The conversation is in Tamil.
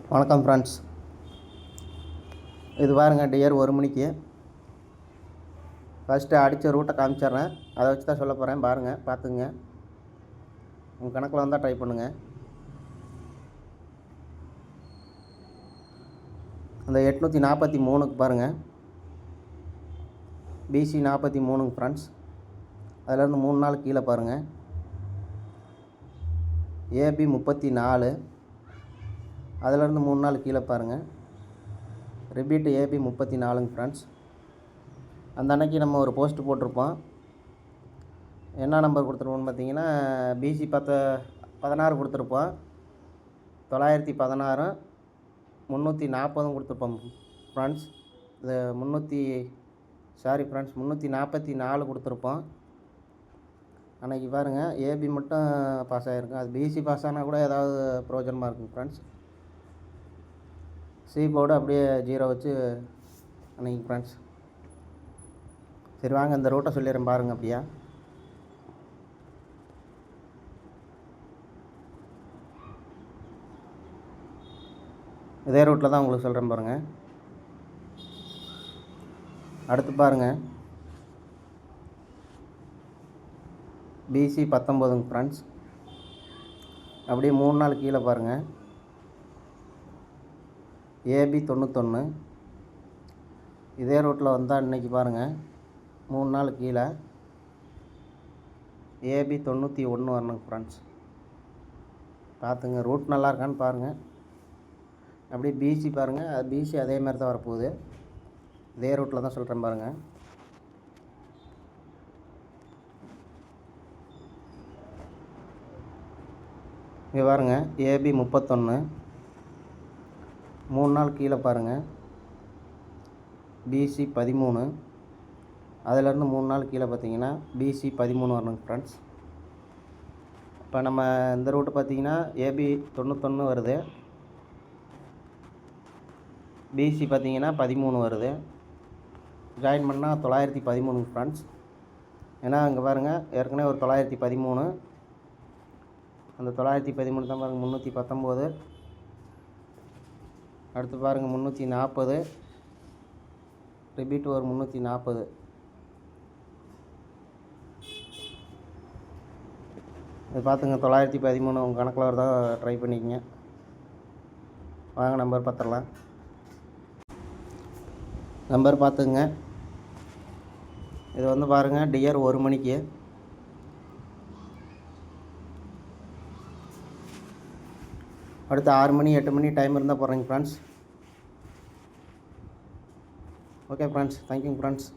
வணக்கம் ஃப்ரெண்ட்ஸ். இது பாருங்கள், டியர் 1 மணிக்கு ஃபஸ்ட்டு அடித்த ரூட்டை காமிச்சிட்றேன். அதை வச்சு தான் சொல்ல போகிறேன். பாருங்கள், பார்த்துங்க. உங்கள் கணக்கில் வந்தால் ட்ரை பண்ணுங்கள். அந்த 843க்கு பாருங்கள், பிசி 43ங்க ஃப்ரெண்ட்ஸ். அதிலேருந்து 3 நாள் கீழே பாருங்கள், ஏபி 34. அதிலேருந்து 3 நாள் கீழே பாருங்கள், ரிப்பீட்டு ஏபி 34ங்க ஃப்ரெண்ட்ஸ். அந்த அன்னைக்கு நம்ம ஒரு போஸ்ட் போட்டிருப்போம். என்ன நம்பர் கொடுத்துருப்போம்னு பார்த்தீங்கன்னா, பிசி 16 கொடுத்துருப்போம். 916 340 கொடுத்துருப்போம் ஃப்ரெண்ட்ஸ். இது 344 கொடுத்துருப்போம். அன்றைக்கி பாருங்கள், ஏபி மட்டும் பாஸ் ஆகிருக்கும். அது பிசி பாஸ் ஆனால் கூட ஏதாவது பிரயோஜனமாக இருக்குங்க ஃப்ரெண்ட்ஸ். சி போர்டு அப்படியே 0 வச்சு அன்றைக்கி ஃப்ரெண்ட்ஸ். சரி வாங்க, இந்த ரூட்டை சொல்லிடுறேன் பாருங்கள். அப்படியா இதே ரூட்டில் தான் உங்களுக்கு சொல்கிறேன் பாருங்கள். அடுத்து பாருங்கள், பிசி 19ங்க ஃப்ரெண்ட்ஸ். அப்படியே 3 நாள் கீழே பாருங்கள், ஏபி 91. இதே ரூட்டில் வந்தால் இன்றைக்கி பாருங்கள், 3 நாள் கீழே ஏபி 91 வரணுங்க ஃப்ரெண்ட்ஸ். பார்த்துங்க, ரூட் நல்லா இருக்கான்னு பாருங்கள். அப்படியே பிசி பாருங்கள், அது பிசி அதே மாதிரி தான் வரப்போகுது. இதே ரூட்டில் தான் சொல்கிறேன் பாருங்கள். இங்கே பாருங்கள், ஏபி 31. 3 நாள் கீழே பாருங்கள், பிசி 13. அதிலேருந்து 3 நாள் கீழே பார்த்தீங்கன்னா பிசி 13 வரணுங்க ஃப்ரெண்ட்ஸ். இப்போ நம்ம இந்த ரூட்டு பார்த்தீங்கன்னா ஏபி 91 வருது, பிசி பார்த்தீங்கன்னா 13 வருது. ஜாயின் பண்ணால் 913 ஃப்ரெண்ட்ஸ். ஏன்னா இங்கே பாருங்கள், ஏற்கனவே ஒரு 913. அந்த 913 தான் பாருங்கள் 319. அடுத்து பாருங்கள் 340. ரிப்பீட் ஒரு 340. இது பார்த்துங்க, 913 உங்கள் கணக்கில் வருதா ட்ரை பண்ணிக்கங்க. வாங்க நம்பர் பார்த்துடலாம். நம்பர் பார்த்துங்க. இது வந்து பாருங்கள், டியர் 1 மணிக்கு. அடுத்து 6 மணி 8 மணி டைம் இருந்தால் போடுறேங்க friends. Okay friends, thank you friends.